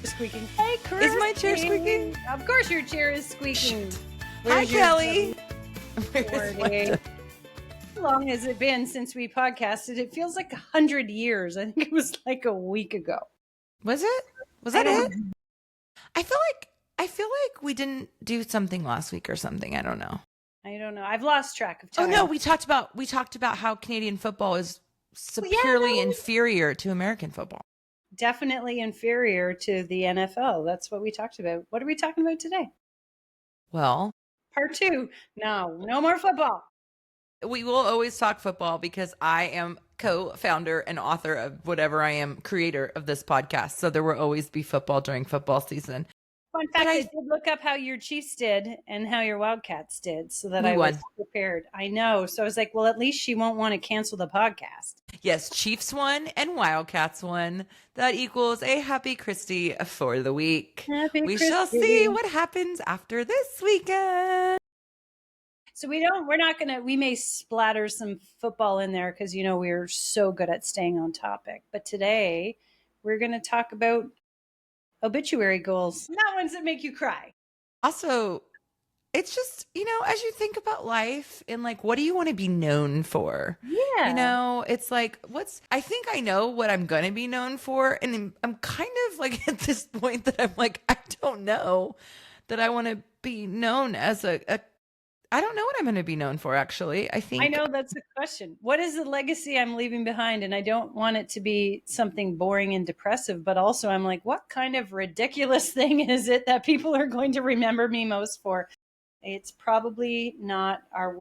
Squeaking. Hey, Christy. Is my chair squeaking? Of course your chair is squeaking. Hi, Kelly. How long has it been since we podcasted? It feels like 100 years. I think it was like a week ago. Was it? Was that it? I feel like we didn't do something last week or something. I don't know. I've lost track of time. Oh no, we talked about how Canadian football is superiorly inferior to American football. Definitely inferior to the NFL. That's what we talked about. What are we talking about today? Well, part 2. No more football. We will always talk football because I am co-founder and author of whatever I am, creator of this podcast. So there will always be football during football season. Fun fact, I did look up how your Chiefs did and how your Wildcats did so that I was prepared. I know. So I was like, well, at least she won't want to cancel the podcast. Yes, Chiefs won and Wildcats won. That equals a happy Christy for the week. We shall see what happens after this weekend. So we may splatter some football in there because, we're so good at staying on topic. But today we're going to talk about obituary goals, not ones that make you cry. Also, it's just, as you think about life and like, what do you want to be known for? Yeah. It's like, I think I know what I'm going to be known for. And I'm kind of like at this point that I'm like, I don't know that I want to be known as I don't know what I'm going to be known for, actually. I know that's the question. What is the legacy I'm leaving behind? And I don't want it to be something boring and depressive, but also I'm like, what kind of ridiculous thing is it that people are going to remember me most for? It's probably not our.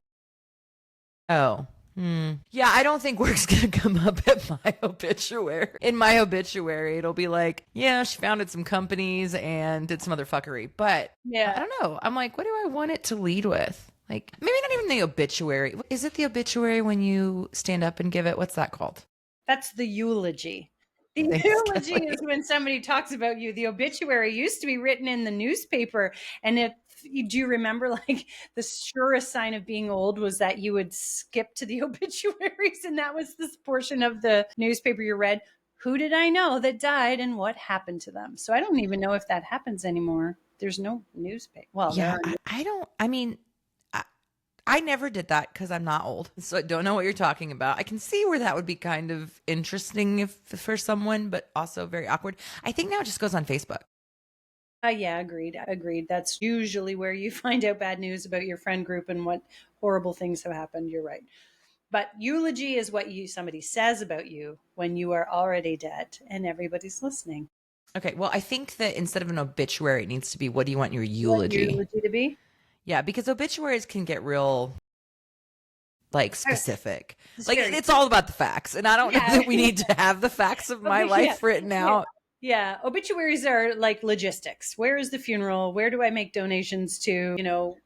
Oh, yeah, I don't think work's going to come up at my obituary. In my obituary, it'll be like, yeah, she founded some companies and did some other fuckery. But yeah, I don't know. I'm like, what do I want it to lead with? Like, maybe not even the obituary. Is it the obituary when you stand up and give it? What's that called? That's the eulogy. The eulogy is when somebody talks about you. The obituary used to be written in the newspaper. And do you remember, like, the surest sign of being old was that you would skip to the obituaries. And that was this portion of the newspaper you read. Who did I know that died and what happened to them? So I don't even know if that happens anymore. There's no newspaper. Well, yeah, I never did that because I'm not old. So I don't know what you're talking about. I can see where that would be kind of interesting for someone, but also very awkward. I think now it just goes on Facebook. Yeah, agreed. That's usually where you find out bad news about your friend group and what horrible things have happened. You're right. But eulogy is what somebody says about you when you are already dead and everybody's listening. Okay, well, I think that instead of an obituary, it needs to be, what do you want your eulogy? What eulogy to be? Yeah, because obituaries can get real, like, specific. Like, Scary. it's all about the facts. And I don't know that we need to have the facts of my life written out. Yeah, obituaries are like logistics. Where is the funeral? Where do I make donations to?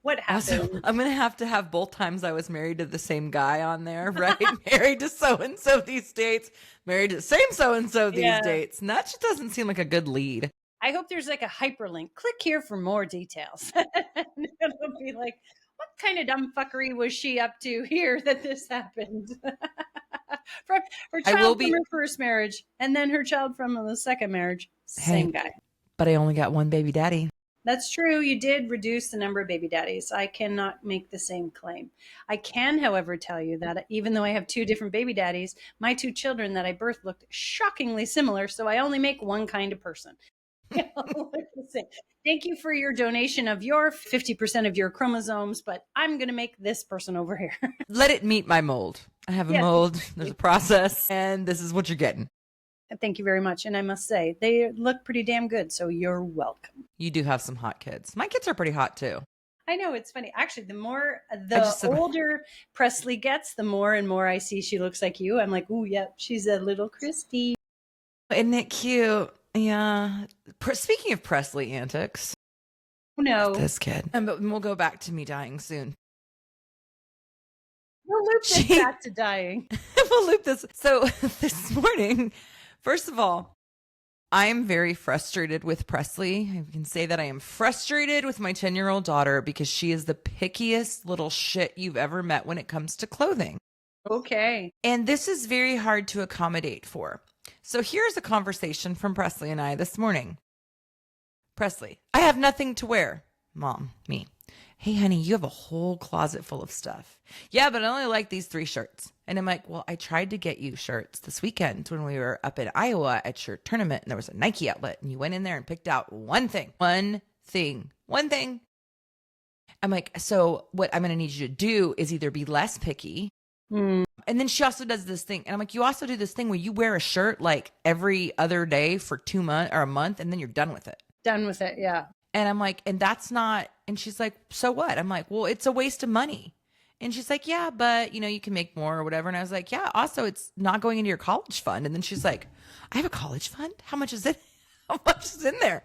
What happened? Also, I'm going to have both times I was married to the same guy on there, right? Married to so-and-so these dates, married to the same so-and-so these dates. And that just doesn't seem like a good lead. I hope there's like a hyperlink. Click here for more details. And it'll be like, what kind of dumb fuckery was she up to here that this happened? From her child from her first marriage and then her child from the second marriage. Same guy. But I only got one baby daddy. That's true. You did reduce the number of baby daddies. I cannot make the same claim. I can, however, tell you that even though I have 2 different baby daddies, my 2 children that I birthed looked shockingly similar. So I only make one kind of person. Thank you for your donation of your 50% of your chromosomes, but I'm going to make this person over here. Let it meet my mold. I have a mold. There's a process, and this is what you're getting. Thank you very much. And I must say, they look pretty damn good, so you're welcome. You do have some hot kids. My kids are pretty hot, too. I know. It's funny. Actually, the older Presley gets, the more and more I see she looks like you. I'm like, ooh, yeah, she's a little Christy. Isn't it cute? Yeah. Speaking of Presley antics. No. This kid. But we'll go back to me dying soon. We'll loop this back to dying. We'll loop this. So this morning, first of all, I am very frustrated with Presley. I can say that I am frustrated with my 10-year-old daughter because she is the pickiest little shit you've ever met when it comes to clothing. Okay. And this is very hard to accommodate for. So here's a conversation from Presley and I this morning. Presley, I have nothing to wear. Mom, me. Hey, honey, you have a whole closet full of stuff. Yeah, but I only like these 3 shirts. And I'm like, well, I tried to get you shirts this weekend when we were up in Iowa at your tournament, and there was a Nike outlet, and you went in there and picked out one thing. I'm like, so what I'm going to need you to do is either be less picky. And then she also does this thing. And I'm like, you also do this thing where you wear a shirt like every other day for 2 months or a month, and then you're done with it. Done with it. Yeah. And I'm like, and that's not, and she's like, so what? I'm like, well, it's a waste of money. And she's like, yeah, but you can make more or whatever. And I was like, yeah, also it's not going into your college fund. And then she's like, I have a college fund? How much is it? How much is in there?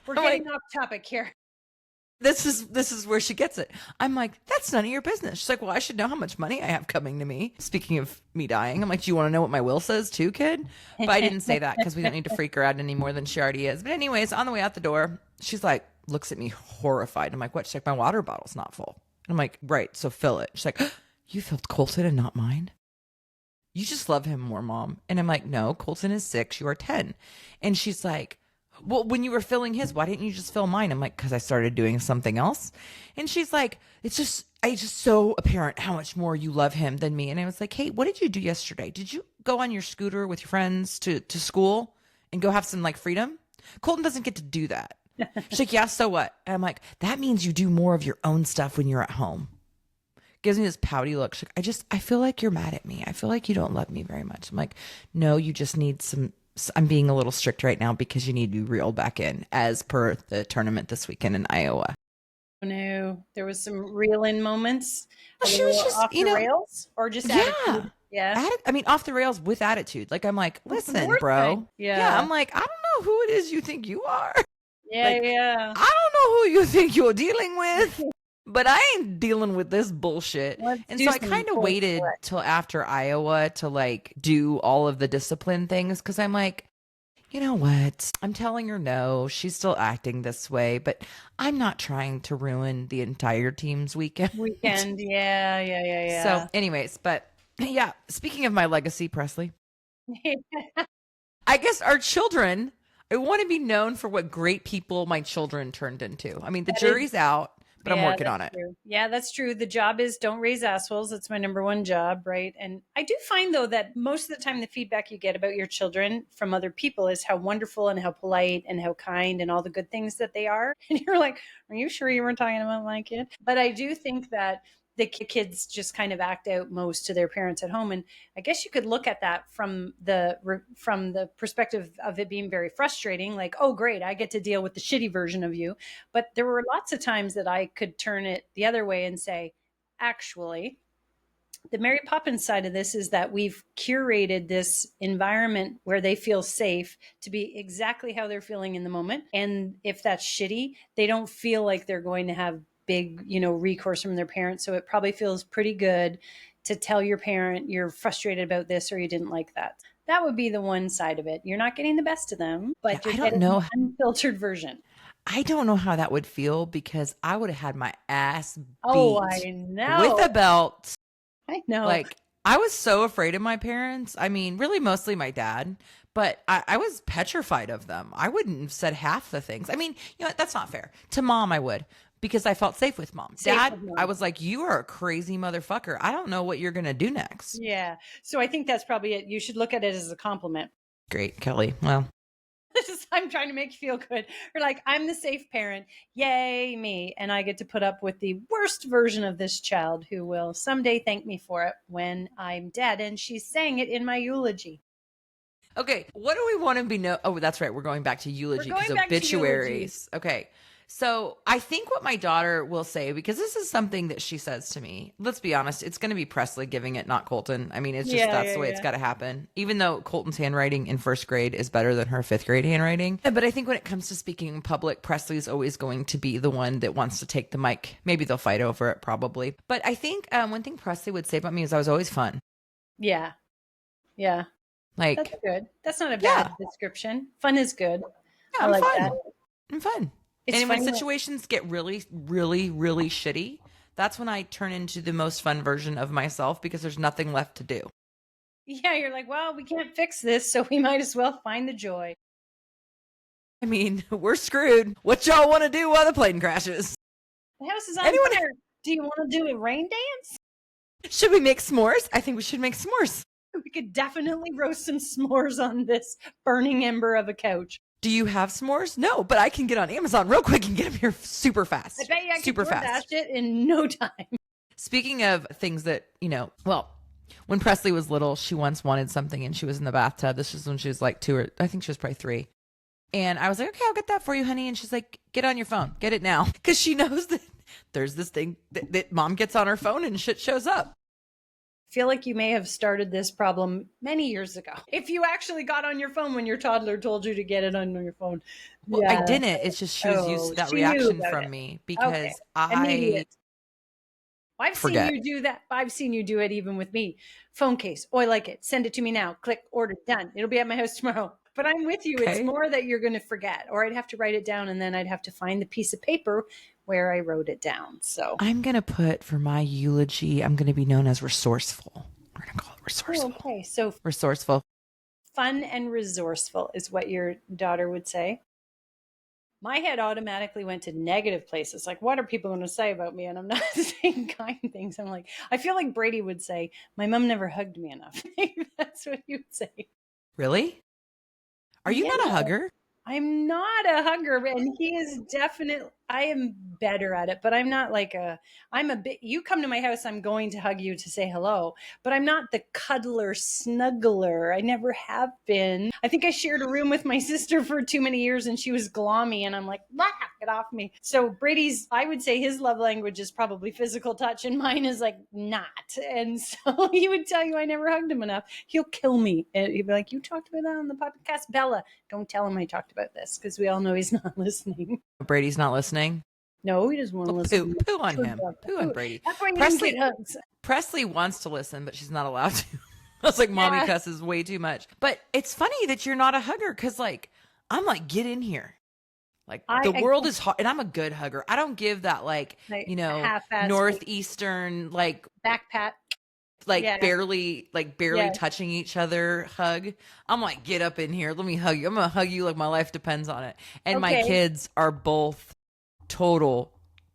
We're getting off topic here. This is where she gets it. I'm like, that's none of your business. She's like, well, I should know how much money I have coming to me. Speaking of me dying, I'm like, do you want to know what my will says too, kid? But I didn't say that because we don't need to freak her out any more than she already is. But anyways, on the way out the door, she's like, looks at me horrified. I'm like, what? She's like, my water bottle's not full. And I'm like, right, so fill it. She's like, you filled Colton and not mine? You just love him more, Mom. And I'm like, no, Colton is 6, you are 10. And she's like, well, when you were filling his, why didn't you just fill mine? I'm like, because I started doing something else. And she's like, it's just so apparent how much more you love him than me. And I was like, hey, what did you do yesterday? Did you go on your scooter with your friends to school and go have some like freedom? Colton doesn't get to do that. She's like, yeah, so what? And I'm like, that means you do more of your own stuff when you're at home. Gives me this pouty look. She's like, I feel like you're mad at me. I feel like you don't love me very much. I'm like, no, you just need I'm being a little strict right now because you need to be reeled back in as per the tournament this weekend in Iowa. Oh, no, there was some reel-in moments. Well, she was just, off the rails or just attitude. Yeah. I mean, off the rails with attitude. Like, I'm like, listen, bro. Yeah. I'm like, I don't know who it is you think you are. Yeah, like, yeah. I don't know who you think you're dealing with. But I ain't dealing with this bullshit. And so I kind of waited till after Iowa to like do all of the discipline things because I'm like, you know what? I'm telling her no. She's still acting this way, but I'm not trying to ruin the entire team's weekend. Yeah. So anyways, but yeah, speaking of my legacy, Presley, I guess our children, I want to be known for what great people my children turned into. I mean, the jury's out. But I'm working on it. True. Yeah, that's true. The job is don't raise assholes. That's my number one job, right? And I do find, though, that most of the time the feedback you get about your children from other people is how wonderful and how polite and how kind and all the good things that they are. And you're like, are you sure you weren't talking about my kid? But I do think that the kids just kind of act out most to their parents at home. And I guess you could look at that from the perspective of it being very frustrating. Like, oh, great, I get to deal with the shitty version of you. But there were lots of times that I could turn it the other way and say, actually, the Mary Poppins side of this is that we've curated this environment where they feel safe to be exactly how they're feeling in the moment. And if that's shitty, they don't feel like they're going to have big, recourse from their parents. So it probably feels pretty good to tell your parent you're frustrated about this or you didn't like that. That would be the one side of it. You're not getting the best of them, but you're getting an unfiltered version. I don't know how that would feel because I would have had my ass beat I know. with a belt. I know. Like, I was so afraid of my parents. I mean, really mostly my dad, but I was petrified of them. I wouldn't have said half the things. I mean, that's not fair. To Mom, I would. Because I felt safe with Mom. Dad, I was like, you are a crazy motherfucker. I don't know what you're going to do next. Yeah. So I think that's probably it. You should look at it as a compliment. Great, Kelly. Well, I'm trying to make you feel good. Or like, I'm the safe parent. Yay, me. And I get to put up with the worst version of this child who will someday thank me for it when I'm dead. And she's saying it in my eulogy. Okay. What do we want to be known? Oh, that's right. We're going back to eulogy because obituaries. Okay. So I think what my daughter will say, because this is something that she says to me, let's be honest, it's going to be Presley giving it, not Colton. I mean, it's just that's the way it's got to happen. Even though Colton's handwriting in first grade is better than her fifth grade handwriting. But I think when it comes to speaking in public, Presley's always going to be the one that wants to take the mic. Maybe they'll fight over it, probably. But I think one thing Presley would say about me is I was always fun. Yeah. Yeah. Like, that's good. That's not a bad description. Fun is good. Yeah, I like fun. that. I'm fun. And when situations get really, really, really shitty, that's when I turn into the most fun version of myself because there's nothing left to do. Yeah, you're like, well, we can't fix this, so we might as well find the joy. I mean, we're screwed. What y'all want to do while the plane crashes? The house is on Anyone- fire. Do you want to do a rain dance? Should we make s'mores? I think we should make s'mores. We could definitely roast some s'mores on this burning ember of a couch. Do you have s'mores? No, but I can get on Amazon real quick and get them here super fast. I bet you I super could fast. it in no time. Speaking of things that, well, when Presley was little, she once wanted something and she was in the bathtub. This was when she was like 2 or I think she was probably 3. And I was like, okay, I'll get that for you, honey. And she's like, get on your phone. Get it now. Because she knows that there's this thing that mom gets on her phone and shit shows up. I feel like you may have started this problem many years ago. If you actually got on your phone when your toddler told you to get it on your phone. Well, I didn't. It's just she was used to that reaction from me because I I've seen you do that. I've seen you do it even with me. Phone case. Oh, I like it. Send it to me now. Click, order, done. It'll be at my house tomorrow. But I'm with you. Okay. It's more that you're going to forget, or I'd have to write it down and then I'd have to find the piece of paper where I wrote it down. So I'm going to put for my eulogy, I'm going to be known as resourceful. We're going to call it resourceful. Oh, okay. So resourceful. Fun and resourceful is what your daughter would say. My head automatically went to negative places. Like, what are people going to say about me? And I'm not saying kind things. I'm like, I feel like Brady would say, my mom never hugged me enough. That's what he would say. Really? Are you not a hugger? I'm not a hugger, and he is definitely, I am better at it, but I'm not like I'm a bit, you come to my house, I'm going to hug you to say hello, but I'm not the cuddler, snuggler. I never have been. I think I shared a room with my sister for too many years and she was glommy and I'm like, get off me. So Brady's, I would say his love language is probably physical touch and mine is like not. And so he would tell you I never hugged him enough. He'll kill me. And he'd be like, you talked about that on the podcast, Bella. Don't tell him I talked about this because we all know he's not listening. Brady's not listening? No, he doesn't want to listen. Poo on him. Poo on Brady. That's why Presley, Presley wants to listen, but she's not allowed to. I was like, mommy cusses way too much. But it's funny that you're not a hugger because, like, I'm like, get in here. Like, the world is hard. And I'm a good hugger. I don't give that, like northeastern, like, back pat. Barely touching each other hug. I'm like, get up in here. Let me hug you. I'm going to hug you like my life depends on it. And my kids are both total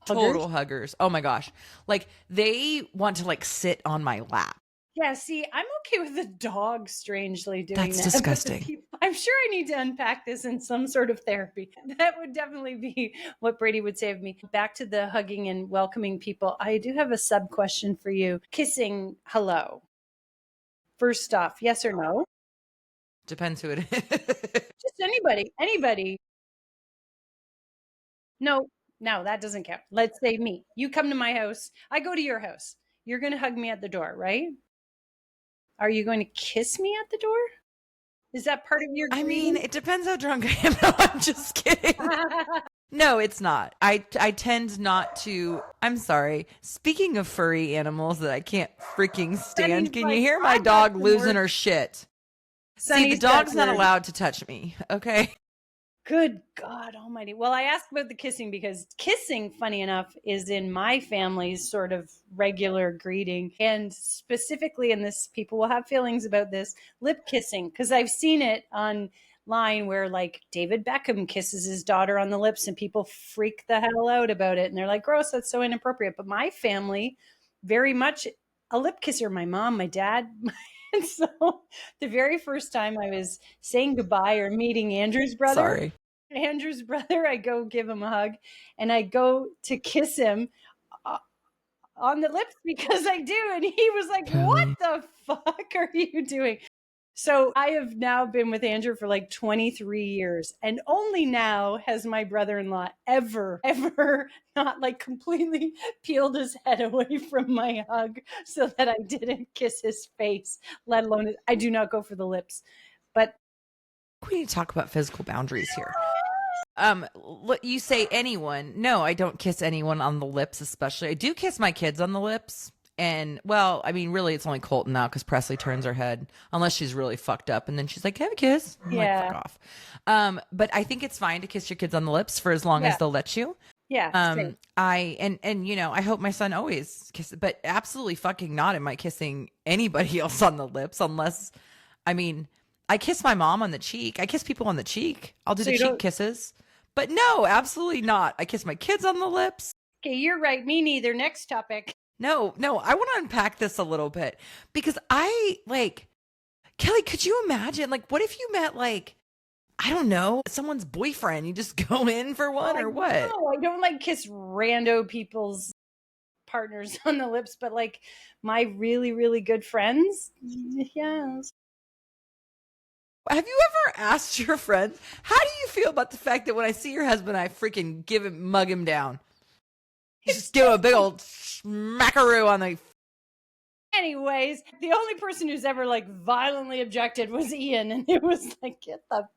huggers. Oh my gosh. Like, they want to like sit on my lap. Yeah, see, I'm okay with the dog strangely doing that. That's disgusting. I'm sure I need to unpack this in some sort of therapy. That would definitely be what Brady would say of me. Back to the hugging and welcoming people. I do have a sub question for you. Kissing hello. First off, yes or no? Depends who it is. Just anybody. No, that doesn't count. Let's say me. You come to my house. I go to your house. You're going to hug me at the door, right? Are you going to kiss me at the door? Is that part of your greeting? I mean, it depends how drunk I am. No, I'm just kidding. No, it's not. I tend not to. I'm sorry. Speaking of furry animals that I can't freaking stand, can you hear my dog losing her shit? See, the dog's not allowed to touch me, okay? Good God almighty. Well, I asked about the kissing because kissing, funny enough, is in my family's sort of regular greeting. And specifically in this, people will have feelings about this, lip kissing, because I've seen it online where like David Beckham kisses his daughter on the lips and people freak the hell out about it. And they're like, gross, that's so inappropriate. But my family, very much a lip kisser, my mom, my dad. And so the very first time I was saying goodbye or meeting Andrew's brother, I go give him a hug and I go to kiss him on the lips because I do. And he was like, what the fuck are you doing? So I have now been with Andrew for like 23 years and only now has my brother-in-law ever not like completely peeled his head away from my hug so that I didn't kiss his face, let alone I do not go for the lips. But we need to talk about physical boundaries here. You say anyone. No, I don't kiss anyone on the lips, especially. I do kiss my kids on the lips. And, well, I mean, really, it's only Colton now because Presley turns her head unless she's really fucked up. And then she's like, have a kiss. I'm like, fuck off. But I think it's fine to kiss your kids on the lips for as long as they'll let you. Yeah. I hope my son always kisses, but absolutely fucking not am I kissing anybody else on the lips unless, I mean, I kiss my mom on the cheek. I kiss people on the cheek. I'll do So the you cheek don't. kisses. But no, absolutely not. I kiss my kids on the lips. Okay, you're right. Me neither. Next topic. No, I want to unpack this a little bit because I like, Kelly, could you imagine? Like, what if you met, like, I don't know, someone's boyfriend? You just go in for one or what? No, I don't like kiss rando people's partners on the lips, but like my really, really good friends. Yes. Have you ever asked your friends, how do you feel about the fact that when I see your husband, I freaking mug him down? Just give him a big old smackaroo on the. Anyways, the only person who's ever like violently objected was Ian, and it was like, get the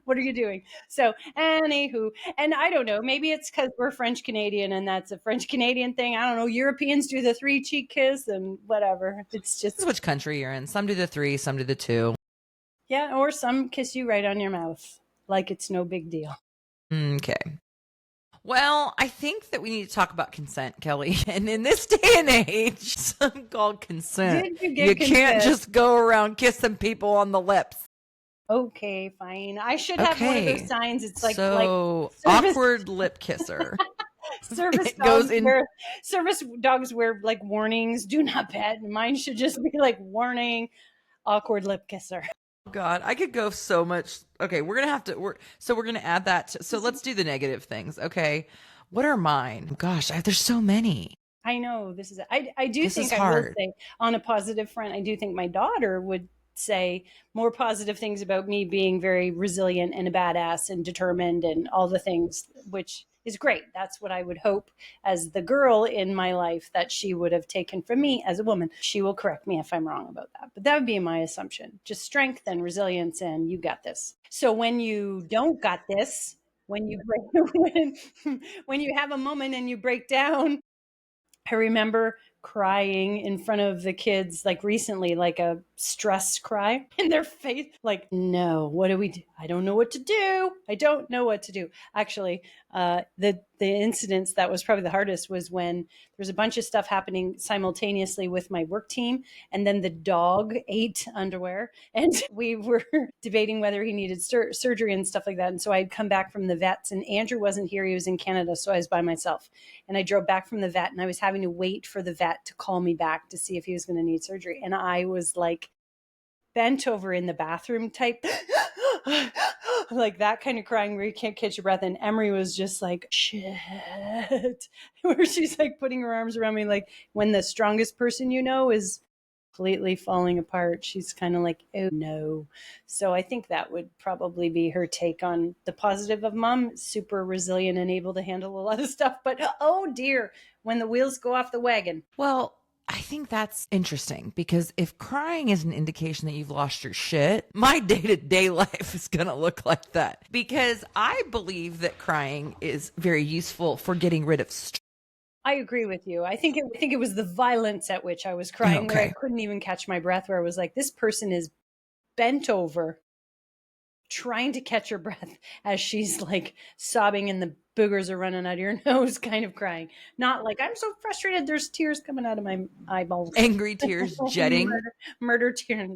what are you doing? So, anywho, and I don't know, maybe it's because we're French Canadian and that's a French Canadian thing. I don't know. Europeans do the 3 cheek kiss and whatever. It's just Which country you're in. Some do the 3, some do the 2. yeah, or some kiss you right on your mouth like it's no big deal. Okay. Well, I think that we need to talk about consent, Kelly. And in this day and age, something called consent. You can't just go around kissing people on the lips. Okay, fine. I should have one of those signs. It's like service, awkward lip kisser. Service dogs wear like warnings. Do not pet. Mine should just be like warning, awkward lip kisser. God, I could go so much. Okay, we're gonna have to. We're gonna add that. So let's do the negative things. Okay, what are mine? Gosh, there's so many. I know this is. I do think I will say on a positive front. I do think my daughter would say more positive things about me being very resilient and a badass and determined and all the things, which is great. That's what I would hope as the girl in my life that she would have taken from me as a woman. She will correct me if I'm wrong about that, but that would be my assumption. Just strength and resilience, and you got this. So when you don't got this, when you break, when you have a moment and you break down, I remember crying in front of the kids like recently, like a stress cry in their face, like, no, what do we do? I don't know what to do. I don't know what to do. Actually, the incidents that was probably the hardest was when there was a bunch of stuff happening simultaneously with my work team, and then the dog ate underwear, and we were debating whether he needed surgery and stuff like that. And so I'd come back from the vets, and Andrew wasn't here. He was in Canada, so I was by myself. And I drove back from the vet, and I was having to wait for the vet to call me back to see if he was going to need surgery. And I was like bent over in the bathroom type, like that kind of crying where you can't catch your breath. And Emery was just like, shit, where she's like putting her arms around me. Like when the strongest person you know is completely falling apart, she's kind of like, oh no. So I think that would probably be her take on the positive of mom, super resilient and able to handle a lot of stuff. But oh dear, when the wheels go off the wagon. Well, I think that's interesting because if crying is an indication that you've lost your shit, my day-to-day life is going to look like that because I believe that crying is very useful for getting rid of stress. I agree with you. I think it was the violence at which I was crying, where I couldn't even catch my breath, where I was like, this person is bent over trying to catch her breath as she's like sobbing and the boogers are running out of your nose, kind of crying. Not like, I'm so frustrated, there's tears coming out of my eyeballs. Angry tears jetting. Murder tears.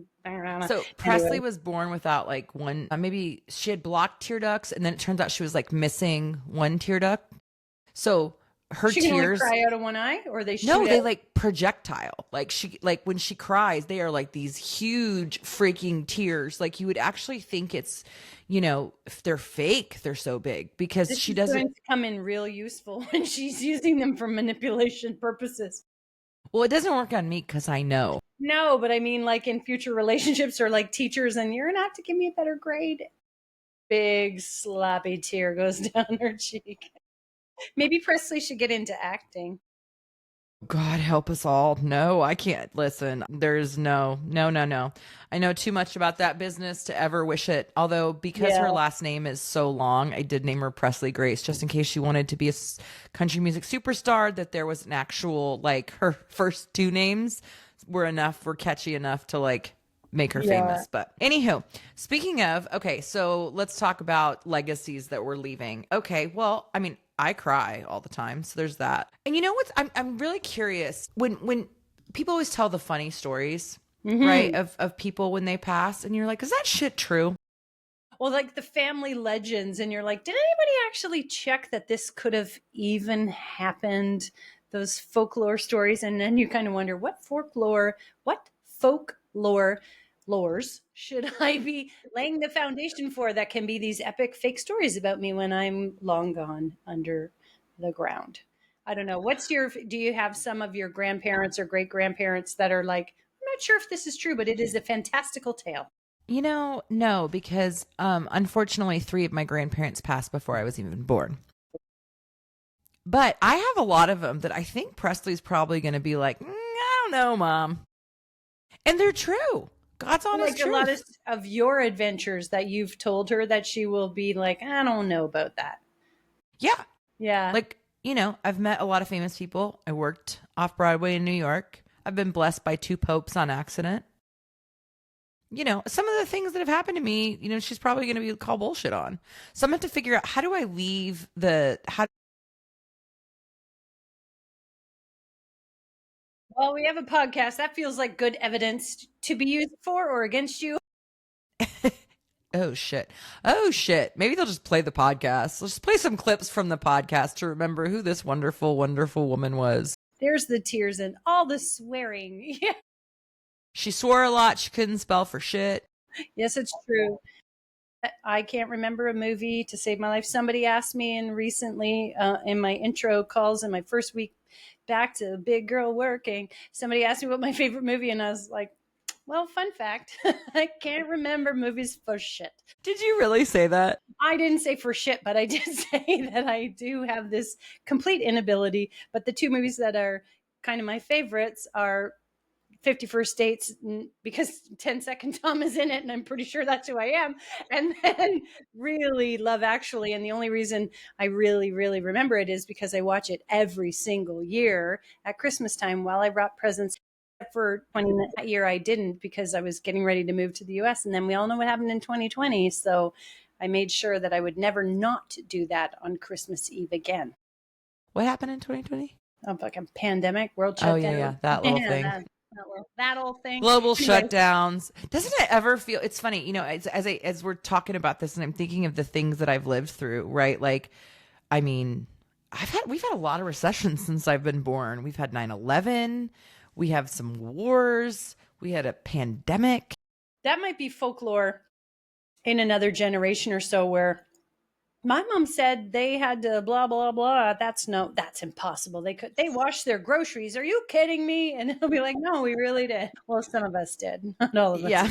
So Presley was born without like one, maybe she had blocked tear ducts, and then it turns out she was like missing one tear duct. So her she tears can only cry out of one eye, or they shoot no, they like projectile. Like when she cries, they are like these huge freaking tears. Like you would actually think it's, if they're fake, they're so big because she doesn't going to come in real useful when she's using them for manipulation purposes. Well, it doesn't work on me because I know. No, but I mean, like in future relationships or like teachers, and you're gonna have to give me a better grade. Big sloppy tear goes down her cheek. Maybe Presley should get into acting. God help us all. No, I can't. Listen, there's no. I know too much about that business to ever wish it. Although, because her last name is so long, I did name her Presley Grace just in case she wanted to be a country music superstar, that there was an actual, like, her first 2 names were catchy enough to, like, make her famous. But anywho, speaking of, okay, so let's talk about legacies that we're leaving. Okay, well, I mean, I cry all the time, so there's that. And you know what? I'm really curious when people always tell the funny stories, right? Of people when they pass, and you're like, is that shit true? Well, like the family legends, and you're like, did anybody actually check that this could have even happened? Those folklore stories, and then you kind of wonder what folklore lores should I be laying the foundation for that can be these epic fake stories about me when I'm long gone under the ground? I don't know. Do you have some of your grandparents or great grandparents that are like, I'm not sure if this is true, but it is a fantastical tale? No, because unfortunately 3 of my grandparents passed before I was even born. But I have a lot of them that I think Presley's probably going to be like, I don't know, Mom. And they're true. God's honest Like truth. a lot of your adventures that you've told her that she will be like, I don't know about that. Yeah. Yeah. Like, I've met a lot of famous people. I worked off Broadway in New York. I've been blessed by 2 popes on accident. Some of the things that have happened to me, she's probably going to be called bullshit on. So I'm going to have to figure out, how do I leave Well, we have a podcast. That feels like good evidence to be used for or against you. Oh shit. Oh shit. Maybe they'll just play the podcast. Let's just play some clips from the podcast to remember who this wonderful, wonderful woman was. There's the tears and all the swearing. Yeah. She swore a lot. She couldn't spell for shit. Yes, it's true. I can't remember a movie to save my life. Somebody asked me recently in my intro calls in my first week back to Big Girl Working, somebody asked me what my favorite movie, and I was like, well, fun fact, I can't remember movies for shit. Did you really say that? I didn't say for shit, but I did say that I do have this complete inability. But the 2 movies that are kind of my favorites are 51st Dates, because 10-Second Tom is in it, and I'm pretty sure that's who I am. And then really Love Actually. And the only reason I really, really remember it is because I watch it every single year at Christmas time while I wrap presents. For 20 that year, I didn't, because I was getting ready to move to the US. And then we all know what happened in 2020. So I made sure that I would never not do that on Christmas Eve again. What happened in 2020? Oh, fucking pandemic, world shutdown. Oh, yeah. That little thing. That old thing. Global shutdowns. Doesn't it ever feel, it's funny, as we're talking about this and I'm thinking of the things that I've lived through, right? Like, I mean, we've had a lot of recessions since I've been born. We've had 9/11. We have some wars. We had a pandemic. That might be folklore in another generation or so, where my mom said they had to blah, blah, blah. That's impossible. They washed their groceries. Are you kidding me? And it'll be like, no, we really did. Well, some of us did. Not all of us. Yeah.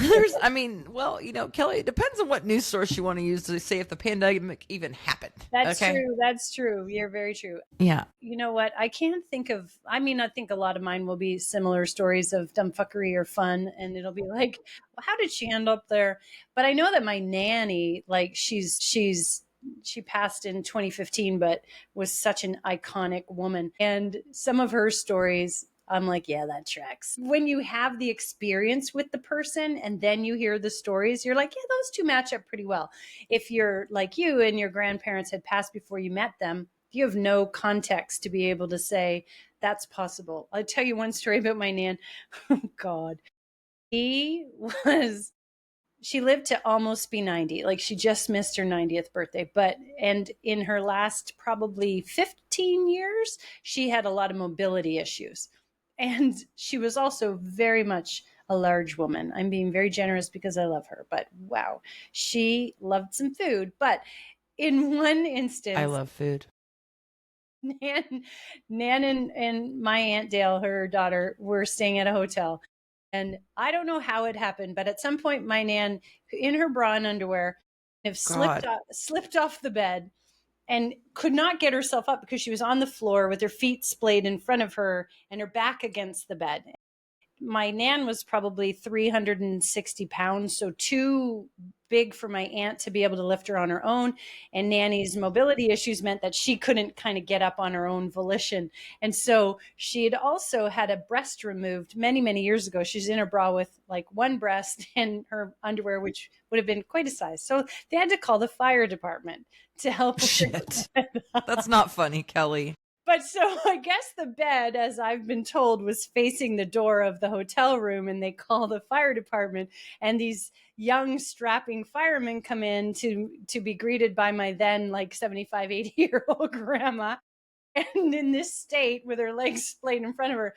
Kelly, it depends on what news source you want to use to say if the pandemic even happened. That's true. That's true. You're very true. Yeah. You know what? I can't think of, I mean, I think a lot of mine will be similar stories of dumb fuckery or fun. And it'll be like, well, how did she end up there? But I know that my nanny, like she passed in 2015, but was such an iconic woman. And some of her stories, I'm like, yeah, that tracks. When you have the experience with the person and then you hear the stories, you're like, yeah, those 2 match up pretty well. If you're like you and your grandparents had passed before you met them, you have no context to be able to say that's possible. I'll tell you one story about my nan. Oh, God. She lived to almost be 90. Like, she just missed her 90th birthday. And in her last probably 15 years, she had a lot of mobility issues. And she was also very much a large woman. I'm being very generous because I love her, but wow, she loved some food. But in one instance, I love food. Nan and my Aunt Dale, her daughter, were staying at a hotel. And I don't know how it happened, but at some point, my nan, in her bra and underwear, have slipped off the bed and could not get herself up because she was on the floor with her feet splayed in front of her and her back against the bed. My nan was probably 360 pounds, so too big for my aunt to be able to lift her on her own. And Nanny's mobility issues meant that she couldn't kind of get up on her own volition. And so she had also had a breast removed many, many years ago. She's in her bra with like one breast and her underwear, which would have been quite a size. So they had to call the fire department to help. Shit. That's not funny, Kelly. But so I guess the bed, as I've been told, was facing the door of the hotel room, and they call the fire department, and these young strapping firemen come in to be greeted by my then like 75, 80-year-old grandma. And in this state with her legs splayed in front of her,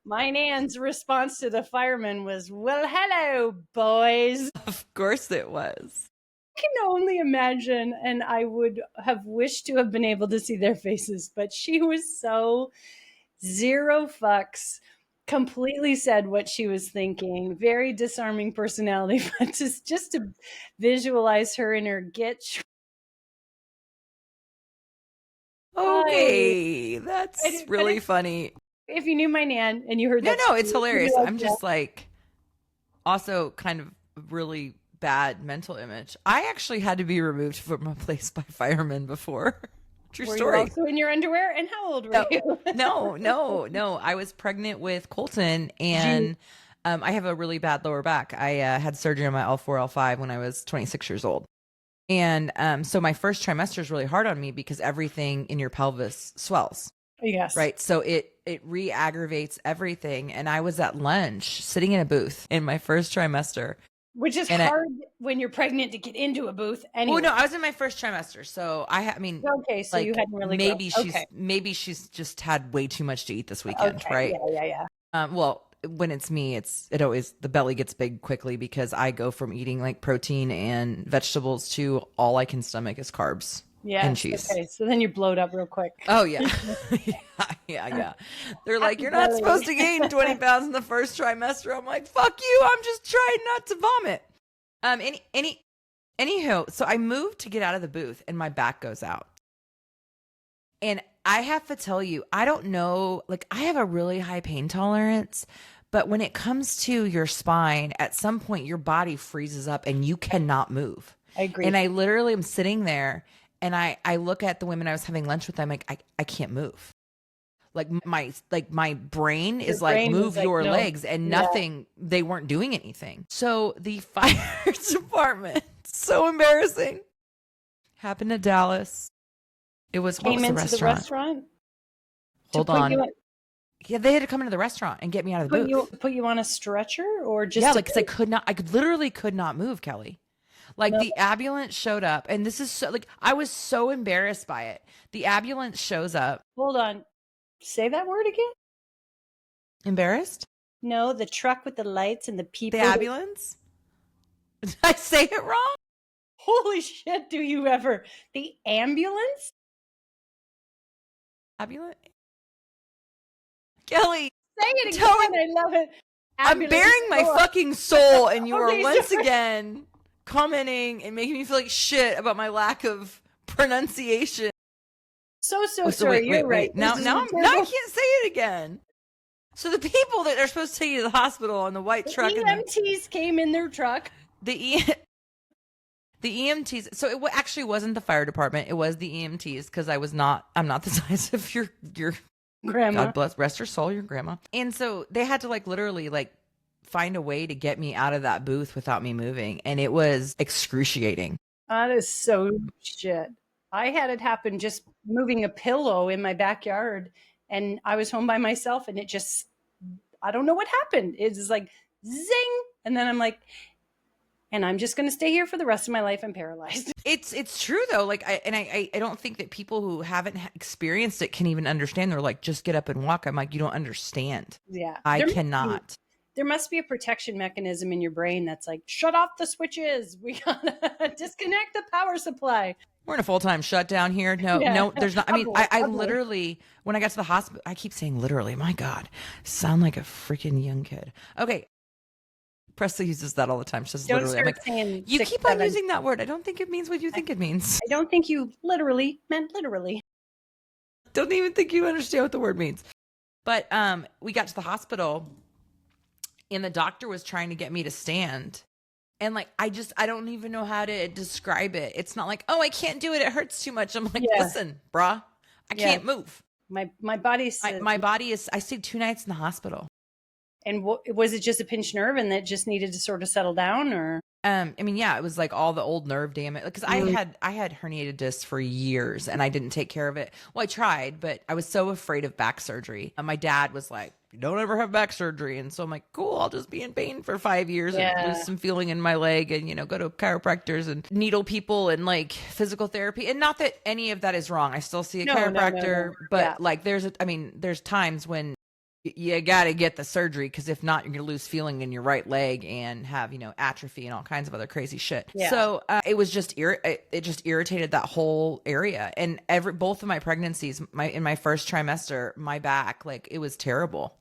my Nan's response to the fireman was, "Well, hello, boys." Of course it was. I can only imagine, and I would have wished to have been able to see their faces, but she was so zero fucks, completely said what she was thinking, very disarming personality, but just to visualize her in her gitch. Okay, that's really funny. If you knew my Nan and you heard that. No, it's hilarious. I'm just like, also kind of really bad mental image. I actually had to be removed from a place by firemen before. True Were story. you also in your underwear? And how old were you? No. I was pregnant with Colton, and I have a really bad lower back. I had surgery on my L4, L5 when I was 26 years old. And so my first trimester is really hard on me because everything in your pelvis swells. Yes. Right. So it re-aggravates everything. And I was at lunch sitting in a booth in my first trimester. Which is hard when you're pregnant to get into a booth anyway. Well, no, I was in my first trimester. So I mean, okay, so like, you hadn't really maybe she's just had way too much to eat this weekend, right? Yeah. Well, when it's me, it always, the belly gets big quickly because I go from eating like protein and vegetables to all I can stomach is carbs. Yeah, and cheese. Okay, so then you blowed up real quick. Oh yeah. yeah. They're like, you're not supposed to gain 20 pounds in the first trimester. I'm like, fuck you. I'm just trying not to vomit. Anywho, so I moved to get out of the booth and my back goes out. And I have to tell you, I don't know, like I have a really high pain tolerance, but when it comes to your spine, at some point your body freezes up and you cannot move. I agree. And I literally am sitting there. And I look at the women I was having lunch with. I'm like, I can't move. Like my brain is like, move your legs, and nothing. They weren't doing anything. So the fire department, so embarrassing. Happened to Dallas. It was what was the restaurant? Hold on. Yeah, they had to come into the restaurant and get me out of the booth. Put you on a stretcher or just like because I literally could not move, Kelly. Like the ambulance showed up, and this is so like I was so embarrassed by it. The ambulance shows up. Hold on. Say that word again. Embarrassed? No, the truck with the lights and the people. The ambulance? Did I say it wrong? Holy shit, do you ever? The ambulance? Ambulance? Kelly. Say it again. I love it. Ambulance. I'm bearing my fucking soul, and you are once again commenting and making me feel like shit about my lack of pronunciation. So sorry. You're right. Now I can't say it again. So the people that are supposed to take you to the hospital on the white truck. The EMTs came in their truck. The EMTs. So it actually wasn't the fire department. It was the EMTs because I'm not the size of your grandma. God bless, rest her soul, your grandma. And so they had to like literally like find a way to get me out of that booth without me moving. And it was excruciating. That is so shit. I had it happen just moving a pillow in my backyard, and I was home by myself, and it just, I don't know what happened. It's like zing. And then I'm like, and I'm just going to stay here for the rest of my life. I'm paralyzed. It's true though. Like I don't think that people who haven't experienced it can even understand. They're like, just get up and walk. I'm like, you don't understand. Yeah. I cannot. There must be a protection mechanism in your brain that's like, shut off the switches. We gotta disconnect the power supply. We're in a full-time shutdown here. No, there's not. I mean, I literally, when I got to the hospital, I keep saying literally, my God, sound like a freaking young kid. Okay. Presley uses that all the time. She says literally. I'm like, you keep on using that word. I don't think it means what you think it means. I don't think you literally meant literally. Don't even think you understand what the word means. But we got to the hospital, and the doctor was trying to get me to stand. And like, I don't even know how to describe it. It's not like, oh, I can't do it. It hurts too much. I'm like, listen, bruh, I can't move. My body is, I stayed 2 nights in the hospital. And was it just a pinched nerve and that just needed to sort of settle down, or? I mean, yeah, it was like all the old nerve damage because I had herniated discs for years and I didn't take care of it. Well, I tried, but I was so afraid of back surgery. And my dad was like, "You don't ever have back surgery." And so I'm like, "Cool, I'll just be in pain for 5 years and lose some feeling in my leg and, you know, go to chiropractors and needle people and like physical therapy." And not that any of that is wrong. I still see a chiropractor, but like there's times when you got to get the surgery because if not, you're going to lose feeling in your right leg and have, you know, atrophy and all kinds of other crazy shit. Yeah. So it was just it just irritated that whole area. And both of my pregnancies, in my first trimester, my back, like it was terrible.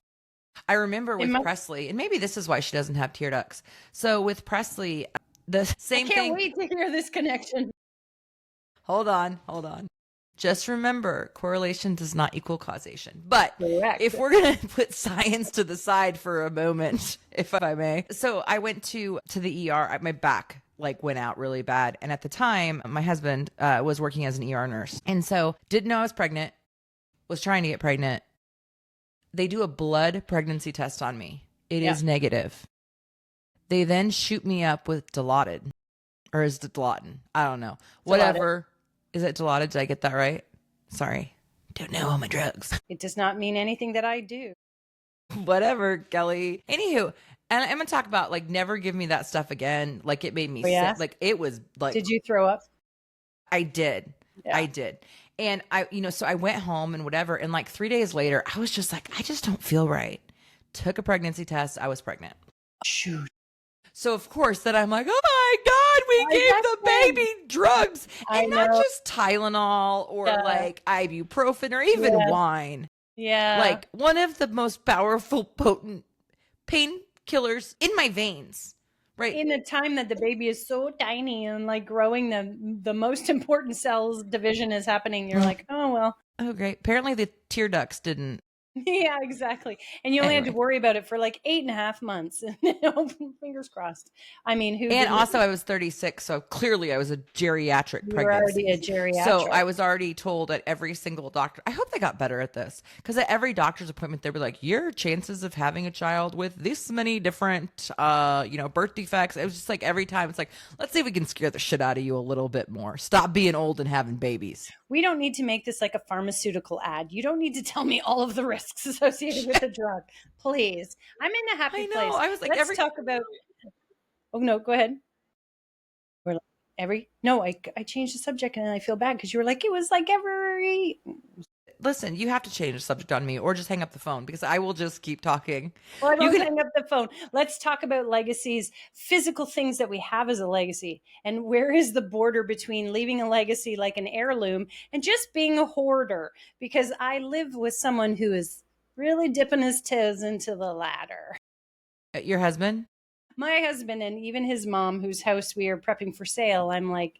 I remember with Presley, and maybe this is why she doesn't have tear ducts. So with Presley, the same thing. I can't wait to hear this connection. Hold on. Just remember, correlation does not equal causation. But if we're going to put science to the side for a moment, if I may. So I went to the ER. My back like went out really bad. And at the time, my husband was working as an ER nurse. And so didn't know I was pregnant, was trying to get pregnant. They do a blood pregnancy test on me. It is negative. They then shoot me up with Dilaudid. Or is it Dilaudid? I don't know. Whatever. Is it Dilaudid? Did I get that right? Sorry. Don't know all my drugs. It does not mean anything that I do. Whatever, Kelly. Anywho, and I'm going to talk about like never give me that stuff again. Like it made me sick. Like it was like. Did you throw up? I did. Yeah. I did. And so I went home and whatever. And like 3 days later, I was just like, I just don't feel right. Took a pregnancy test. I was pregnant. Shoot. So of course then I'm like, oh my God, we gave the baby drugs and not just Tylenol or like ibuprofen or even wine. Yeah. Like one of the most powerful, potent painkillers in my veins. Right. In a time that the baby is so tiny and like growing, the most important cells division is happening. You're like, oh, well. Oh, great. Apparently the tear ducts didn't. Yeah, exactly. And you only had to worry about it for like 8.5 months. Fingers crossed. I mean, and also I was 36, so clearly I was a geriatric pregnancy. You were already a geriatric. So I was already told at every single doctor. I hope they got better at this because at every doctor's appointment they were like, your chances of having a child with this many different, birth defects. It was just like every time it's like, let's see if we can scare the shit out of you a little bit more. Stop being old and having babies. We don't need to make this like a pharmaceutical ad. You don't need to tell me all of the risks associated with the drug. Please. I'm in a happy place. I was like, let's talk about. Oh, no, go ahead. I changed the subject and I feel bad because you were like, it was like every. Listen, you have to change the subject on me or just hang up the phone because I will just keep talking. Well, I won't hang up the phone. Let's talk about legacies, physical things that we have as a legacy. And where is the border between leaving a legacy like an heirloom and just being a hoarder? Because I live with someone who is really dipping his toes into the ladder. Your husband? My husband and even his mom, whose house we are prepping for sale. I'm like,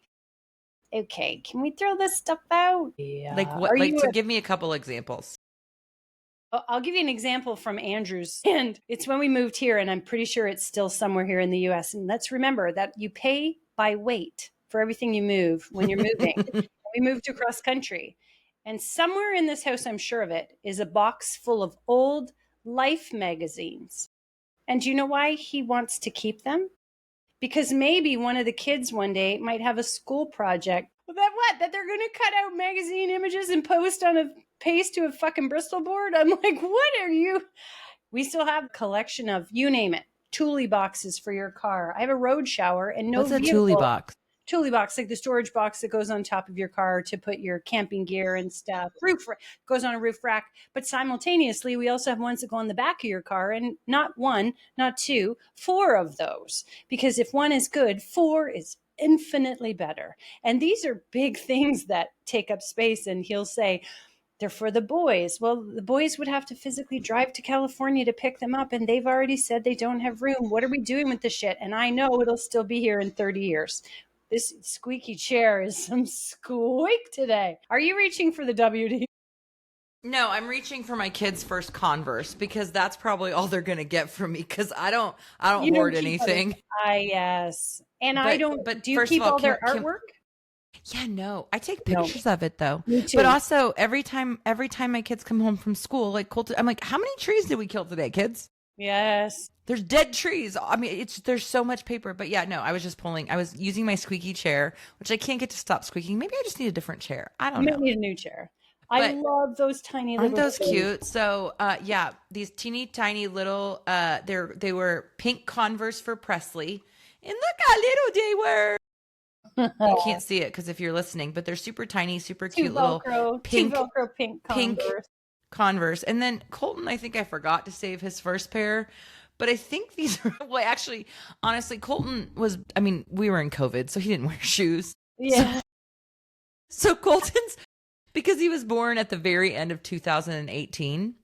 okay, can we throw this stuff out? Yeah. Like what? Give me a couple examples. I'll give you an example from Andrew's. And it's when we moved here, and I'm pretty sure it's still somewhere here in the US. And let's remember that you pay by weight for everything you move when you're moving. We moved across country. And somewhere in this house, I'm sure of it, is a box full of old Life magazines. And do you know why he wants to keep them? Because maybe one of the kids one day might have a school project. That they're going to cut out magazine images and paste to a fucking Bristol board? I'm like, what are you? We still have a collection of, you name it, Thule boxes for your car. I have a road shower and no vehicle. What's a Thule box? Thule box, like the storage box that goes on top of your car to put your camping gear and stuff. Goes on a roof rack. But simultaneously, we also have ones that go on the back of your car, and not one, not two, 4 of those. Because if one is good, 4 is infinitely better. And these are big things that take up space. And he'll say, they're for the boys. Well, the boys would have to physically drive to California to pick them up, and they've already said they don't have room. What are we doing with this shit? And I know it'll still be here in 30 years. This squeaky chair is some squeak today. Are you reaching for the WD? No, I'm reaching for my kids' first Converse because that's probably all they're going to get from me because I don't hoard anything. Yes. And I don't, but do you keep all their artwork? Yeah, no. I take pictures of it though. Me too. But also every time my kids come home from school, like I'm like, how many trees did we kill today, kids? Yes. There's dead trees. I mean, there's so much paper. But yeah, no, I was using my squeaky chair, which I can't get to stop squeaking. Maybe I just need a different chair. I You don't might know. need a new chair. I But love those tiny aren't little those things. cute? So, yeah, these teeny tiny little, they were pink Converse for Presley, and look how little they were. You can't see it because if you're listening, but they're super tiny, super cute little Two pink, Velcro pink pink Converse. Converse. And then Colton, I think I forgot to save his first pair, but I think these are, well, actually, honestly, Colton was, I mean, we were in COVID, so he didn't wear shoes. Yeah. So Colton's, because he was born at the very end of 2018.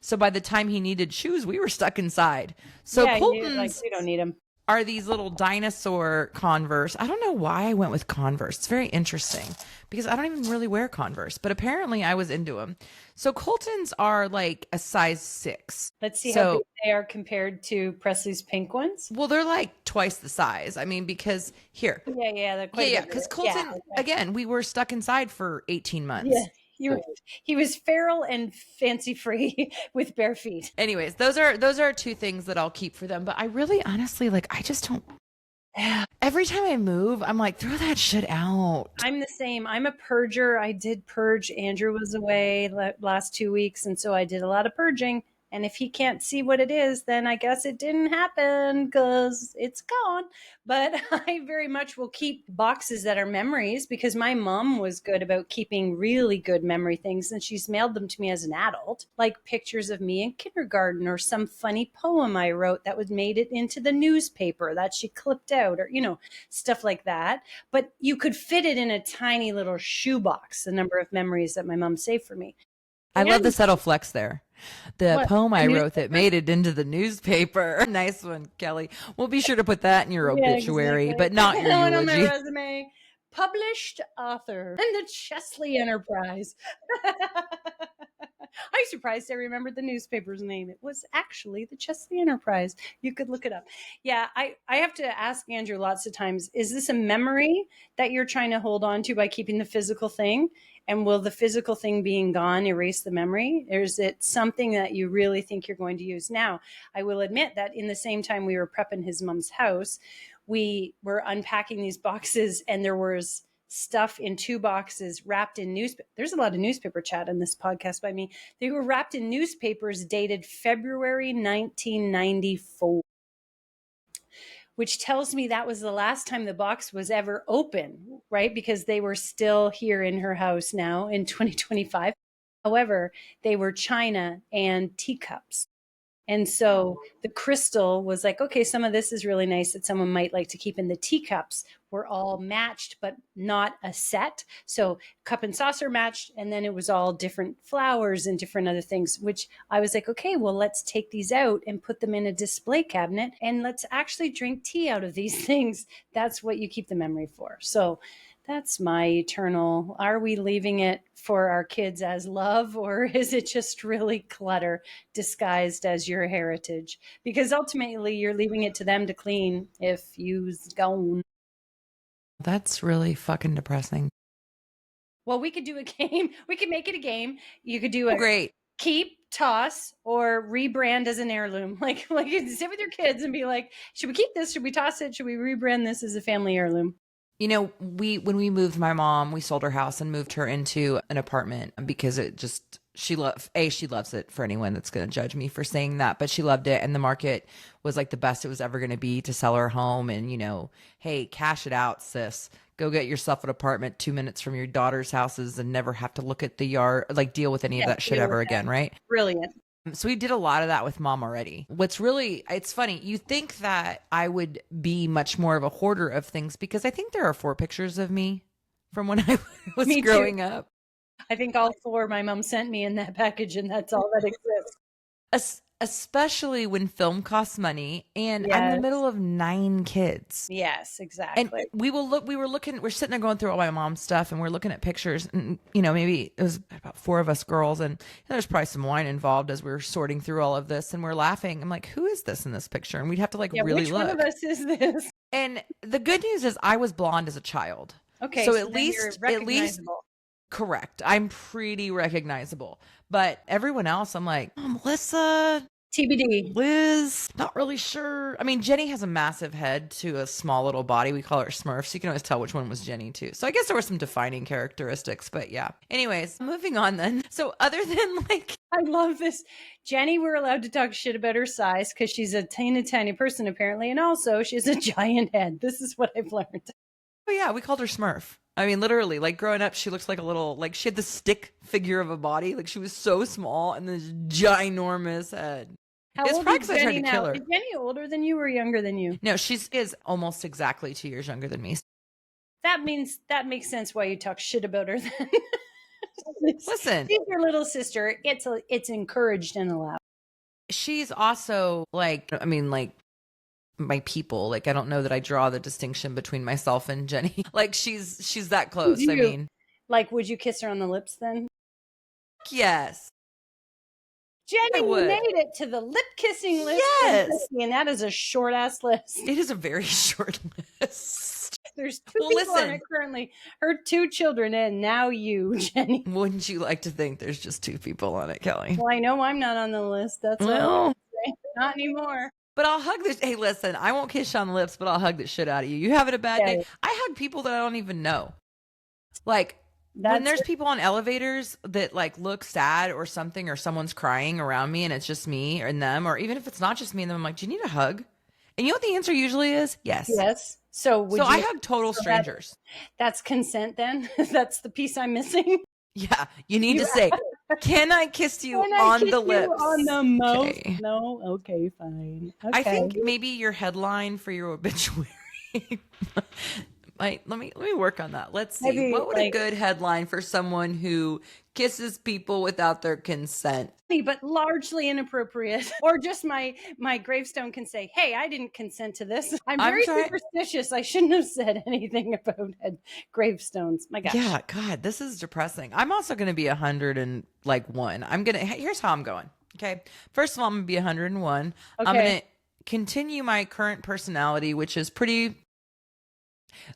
So by the time he needed shoes, we were stuck inside. So yeah, Colton's we don't need them. are these little dinosaur Converse. I don't know why I went with Converse. It's very interesting because I don't even really wear Converse, but apparently I was into them. So Colton's are like a size 6. Let's see how big they are compared to Presley's pink ones. Well, they're like twice the size. I mean, because here. Yeah, they're quite bigger. Because Colton, again, we were stuck inside for 18 months. Yeah. He was feral and fancy free with bare feet. Anyways, those are 2 things that I'll keep for them. But I really, honestly, like, I just don't. Every time I move, I'm like, throw that shit out. I'm the same. I'm a purger. I did purge. Andrew was away last 2 weeks, and so I did a lot of purging. And if he can't see what it is, then I guess it didn't happen because it's gone. But I very much will keep boxes that are memories because my mom was good about keeping really good memory things. And she's mailed them to me as an adult, like pictures of me in kindergarten or some funny poem I wrote that was made it into the newspaper that she clipped out or, stuff like that. But you could fit it in a tiny little shoebox, the number of memories that my mom saved for me. I love the subtle flex there. The poem I wrote that made it into the newspaper. Nice one, Kelly. We'll be sure to put that in your obituary, exactly. but not your eulogy. On my resume. Published author in the Chesley Enterprise. I'm surprised I remembered the newspaper's name. It was actually the Chesley Enterprise. You could look it up. Yeah, I have to ask Andrew lots of times, is this a memory that you're trying to hold on to by keeping the physical thing? And will the physical thing being gone erase the memory? Or is it something that you really think you're going to use? Now, I will admit that in the same time we were prepping his mom's house, we were unpacking these boxes and there was stuff in 2 boxes wrapped in newspaper. There's a lot of newspaper chat in this podcast by me. They were wrapped in newspapers dated February 1994. Which tells me that was the last time the box was ever open, right? Because they were still here in her house now in 2025. However, they were china and teacups. And so the crystal was like, okay, some of this is really nice that someone might like to keep in. The teacups were all matched, but not a set. So cup and saucer matched. And then it was all different flowers and different other things, which I was like, okay, well, let's take these out and put them in a display cabinet and let's actually drink tea out of these things. That's what you keep the memory for. So that's my eternal. Are we leaving it for our kids as love, or is it just really clutter disguised as your heritage? Because ultimately you're leaving it to them to clean if you's gone. That's really fucking depressing. Well, we could do a game. We could make it a game. You could do a great keep, toss, or rebrand as an heirloom. Like you sit with your kids and be like, should we keep this? Should we toss it? Should we rebrand this as a family heirloom? When we moved my mom, we sold her house and moved her into an apartment because she loves it, for anyone that's going to judge me for saying that, but she loved it. And the market was like the best it was ever going to be to sell her home. And, hey, cash it out, sis. Go get yourself an apartment 2 minutes from your daughter's houses and never have to look at the yard, like deal with any of that shit ever again. Right. Brilliant. So we did a lot of that with mom already. It's funny. You think that I would be much more of a hoarder of things because I think there are 4 pictures of me from when I was growing up. I think all 4 my mom sent me in that package, and that's all that exists. Especially when film costs money, and I'm in the middle of 9 kids. Yes, exactly. And we're sitting there going through all my mom's stuff, and we're looking at pictures, and maybe it was about 4 of us girls, and there's probably some wine involved as we were sorting through all of this, and we're laughing. I'm like, who is this in this picture? And we'd have to really which look. Which one of us is this? And the good news is I was blonde as a child. Okay, so at least correct. I'm pretty recognizable. But everyone else, I'm like, oh, Melissa, TBD. Liz, not really sure. I mean, Jenny has a massive head to a small little body. We call her Smurf, so you can always tell which one was Jenny too. So I guess there were some defining characteristics, but yeah. Anyways, moving on then. So other than like, I love this. Jenny, we're allowed to talk shit about her size because she's a tiny person apparently, and also she has a giant head. This is what I've learned. oh yeah, we called her Smurf. I mean, literally, like growing up, she looked like a little, like she had the stick figure of a body. Like she was so small and this ginormous head. How It's old probably is 'cause I tried Jenny to now? kill her. Is Jenny older than you or younger than you? No, she is almost exactly 2 years younger than me. That makes sense why you talk shit about her then. Listen, She's your little sister. It's encouraged and allowed. she's also like, I mean, like my people. Like I don't know that I draw the distinction between myself and Jenny. Like she's that close. I mean, like, would you kiss her on the lips then? yes. Jenny would. made it to the lip kissing list. Yes. And that is a short ass list. It is a very short list. There's two people on it currently. Her 2 children and now you, Jenny. Wouldn't you like to think there's just 2 people on it, Kelly? Well, I know I'm not on the list. That's well, not anymore. But I'll hug this. Hey, listen, I won't kiss you on the lips, but I'll hug the shit out of you. You having a bad day? I hug people that I don't even know. Like when there's people on elevators that like look sad or something, or someone's crying around me and it's just me and them, or even if it's not just me and them, I'm like, do you need a hug? And you know what the answer usually is? Yes. Yes. So I hug total strangers. That's consent then? That's the piece I'm missing? Yeah. You need to say, can I kiss you Can on I kiss the you lips? on the mouth? Okay. No? Okay, fine. Okay. I think maybe your headline for your obituary let me work on that. Let's see. Maybe, what would a good headline for someone who kisses people without their consent? But largely inappropriate. Or just my gravestone can say, hey, I didn't consent to this. I'm very superstitious. I shouldn't have said anything about gravestones. My gosh. Yeah, God, this is depressing. I'm also going to be 101. Here's how I'm going. Okay. First of all, I'm going to be 101. Okay. I'm going to continue my current personality, which is pretty,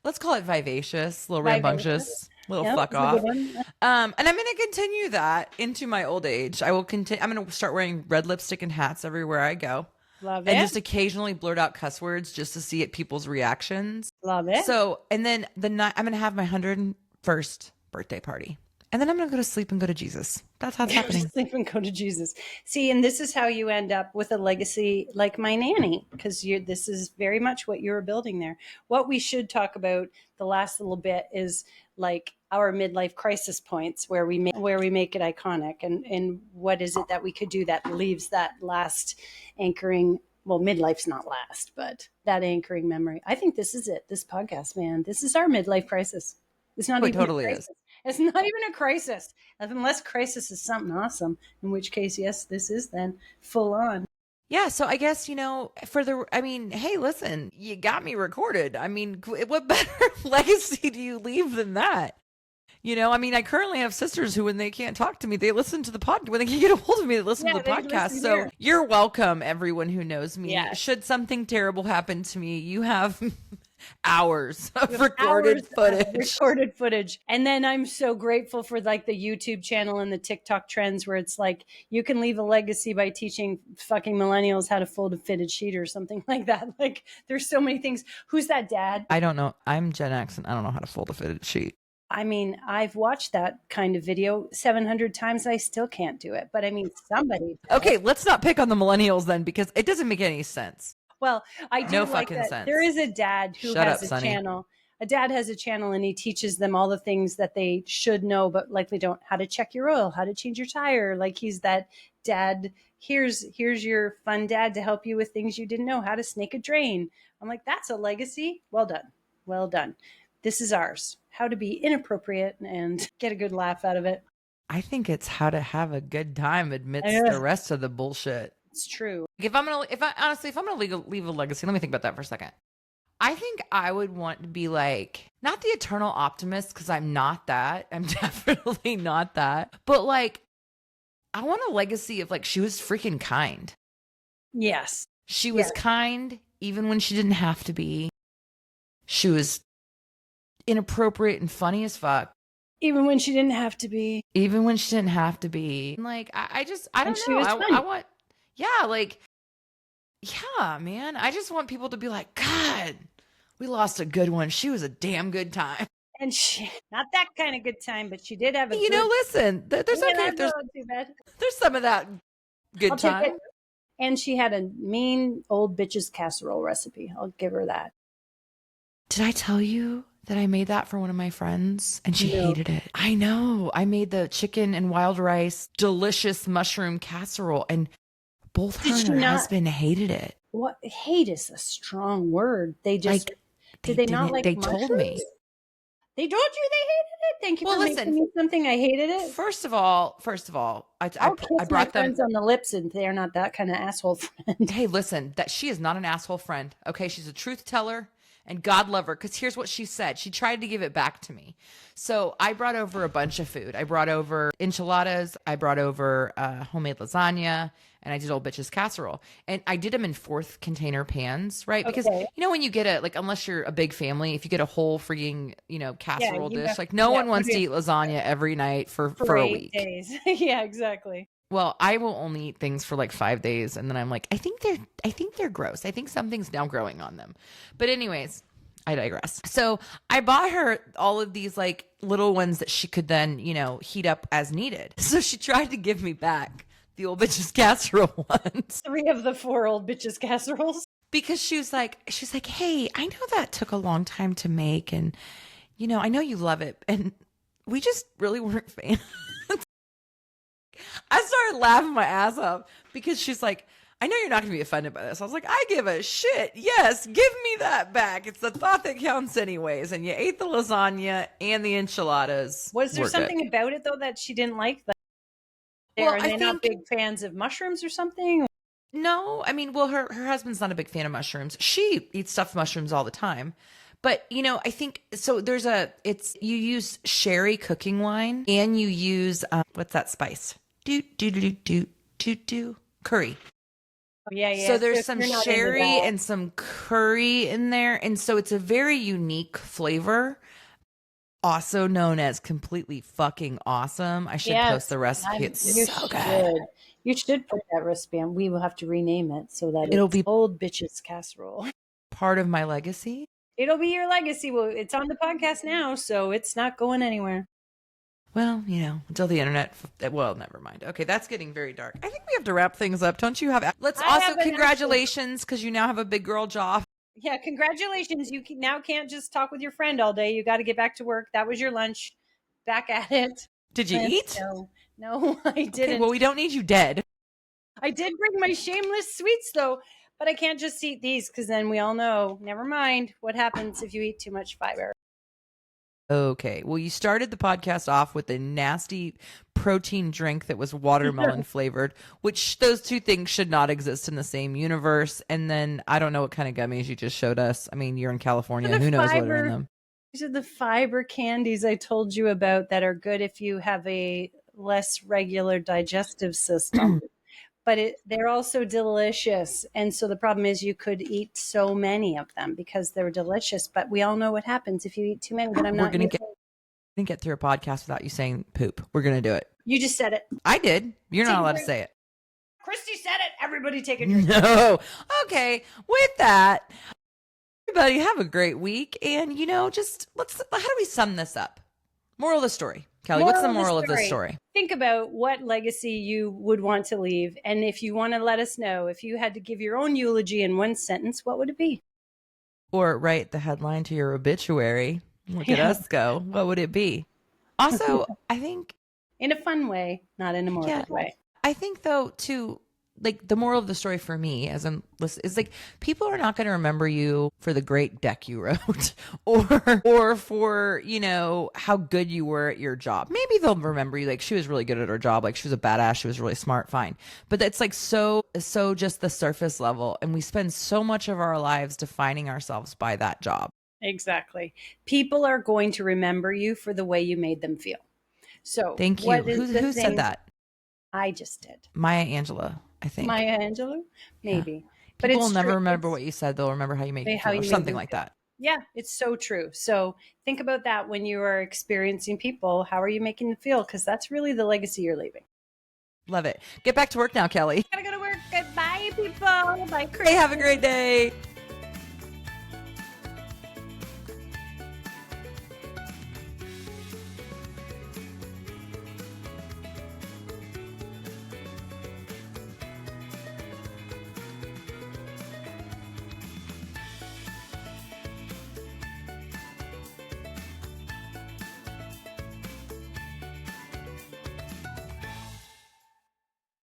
let's call it vivacious, a little rambunctious, little fuck off. And I'm going to continue that into my old age. I'm going to start wearing red lipstick and hats everywhere I go. Love it. And just occasionally blurt out cuss words just to see people's reactions. Love it. So, and then I'm going to have my 101st birthday party. And then I'm going to go to sleep and go to Jesus. That's how it's happening. Sleep and go to Jesus. See, and this is how you end up with a legacy like my nanny, because this is very much what you're building there. What we should talk about the last little bit is like our midlife crisis points where we make it iconic, and what is it that we could do that leaves that last anchoring. Well, midlife's not last, but that anchoring memory. I think this is it. This podcast, man, this is our midlife crisis. It's not even totally a crisis. Is. It's not even a crisis, unless crisis is something awesome, in which case, yes, this is then full on. Yeah, so I guess, hey, listen, you got me recorded. I mean, what better legacy do you leave than that? I currently have sisters who, when they can't talk to me, they listen to the podcast. When they can't get a hold of me, they listen to the podcast. So you're welcome, everyone who knows me. Yeah. Should something terrible happen to me, you have hours of recorded footage. And then I'm so grateful for like the YouTube channel and the TikTok trends where it's like you can leave a legacy by teaching fucking millennials how to fold a fitted sheet or something like that. Like there's so many things. Who's that dad? I don't know. I'm Gen X and I don't know how to fold a fitted sheet. I mean, I've watched that kind of video 700 times. I still can't do it. But I mean, somebody. Okay, let's not pick on the millennials then, because it doesn't make any sense. Well, I do like that. Sense. There is a dad who has a channel. A dad has a channel and he teaches them all the things that they should know, but likely don't. How to check your oil, how to change your tire. Like he's that dad. Here's your fun dad to help you with things you didn't know. How to snake a drain. I'm like, that's a legacy. Well done. Well done. This is ours. How to be inappropriate and get a good laugh out of it. I think it's how to have a good time amidst the rest of the bullshit. It's true. If I'm gonna leave a legacy, let me think about that for a second. I think I would want to be like, not the eternal optimist, because I'm not that. I'm definitely not that. But like, I want a legacy of like, she was freaking kind. Yes. She was kind even when she didn't have to be. She was inappropriate and funny as fuck. Even when she didn't have to be. Like, I don't know. I want. Yeah, like, yeah, man. I just want people to be like, God, we lost a good one. She was a damn good time. And she, not that kind of good time, but she did have a You good. know, listen, there's Yeah, okay if that's not too bad. there's some of that I'll good take it. time. And she had a mean old bitch's casserole recipe. I'll give her that. Did I tell you that I made that for one of my friends and she No. hated it? I know. I made the chicken and wild rice, delicious mushroom casserole, and both her Did and she her not? husband hated it. What, hate is a strong word. They just, Like, did they not didn't, like they mushrooms? told me. They told you they hated it. Thank you Well, for making listen, me something. I hated it. first of all, I'll I kiss my brought them. friends on the lips, and they're not that kind of asshole friend. Hey, listen, that she is not an asshole friend. Okay, she's a truth teller and God love her. Because here's what she said. She tried to give it back to me. So I brought over a bunch of food. I brought over enchiladas. I brought over homemade lasagna. And I did old bitch's casserole. And I did them in fourth container pans, right? Because, Okay. you know, when you get a, like, unless you're a big family, if you get a whole freaking, you know, casserole you dish, have, like, no one wants put to it eat lasagna every night for for a 8 week. days. Yeah, exactly. Well, I will only eat things for like 5 days, and then I'm like, I think they're gross. I think something's now growing on them. But anyways, I digress. So I bought her all of these like little ones that she could then, you know, heat up as needed. So she tried to give me back the old bitch's casserole ones 3 of the 4 old bitches casseroles. because she's like, hey, I know that took a long time to make, and you know, I know you love it, and we just really weren't fans. I started laughing my ass off because she's like, I know you're not going to be offended by this. I was like, I give a shit. Yes, give me that back. It's the thought that counts anyways. And you ate the lasagna and the enchiladas. Was there We're something good. about it though that she didn't like? That Well, are I they not think big fans of mushrooms or something? no. I mean, well, her husband's not a big fan of mushrooms. She eats stuffed mushrooms all the time. But, you know, I think so. You use sherry cooking wine and you use, what's that spice? Curry. Oh, yeah, yeah. So there's if some you're not into sherry that- and some curry in there. And so it's a very unique flavor, also known as completely fucking awesome. I should Yes, post the recipe. It's you so good. should. You should put that recipe on. We will have to rename it so that It'll it's be old bitches casserole. part of my legacy. It'll be your legacy. Well, it's on the podcast now, so it's not going anywhere. Well, you know, until the internet. Well, never mind. Okay, that's getting very dark. I think we have to wrap things up. Don't you have? Let's I also have an congratulations because you now have a big girl job. Yeah, congratulations. You now can't just talk with your friend all day. You got to get back to work. That was your lunch. Back at it. Did you eat? No, I didn't. Okay, well, we don't need you dead. I did bring my shameless sweets though, but I can't just eat these because then we all know. Never mind what happens if you eat too much fiber. Okay. Well, you started the podcast off with a nasty protein drink that was watermelon flavored, which those two things should not exist in the same universe. And then I don't know what kind of gummies you just showed us. I mean, you're in California. Who knows what are in them? These are the fiber candies I told you about that are good if you have a less regular digestive system. But they're also delicious. And so the problem is you could eat so many of them because they're delicious. But we all know what happens if you eat too many. But I'm not going to get through a podcast without you saying poop. We're going to do it. You just said it. I did. You're not allowed to say it. Christy said it. Everybody take a drink. No. Okay. With that, everybody have a great week. And, you know, just how do we sum this up? Moral of the story. Kelly, what's the moral of this story? Think about what legacy you would want to leave. And if you want to let us know, if you had to give your own eulogy in one sentence, what would it be? Or write the headline to your obituary. Look at us go. What would it be? Also, I think... in a fun way, not in a morbid way. I think, though, too, like the moral of the story for me as I'm listening is like people are not going to remember you for the great deck you wrote or for, you know, how good you were at your job. Maybe they'll remember you like she was really good at her job, like she was a badass, she was really smart, fine. But that's like so just the surface level, and we spend so much of our lives defining ourselves by that job. Exactly. People are going to remember you for the way you made them feel. So thank you. Who said that? I just did. Maya Angelou, I think. Maya Angelou? Maybe. Yeah. But people will it's never true. remember what you said. They'll remember how you made them feel, or something like that. Yeah, it's so true. So think about that when you are experiencing people. How are you making them feel? Because that's really the legacy you're leaving. Love it. Get back to work now, Kelly. Gotta go to work. Goodbye, people. Bye, Chris. Hey, have a great day.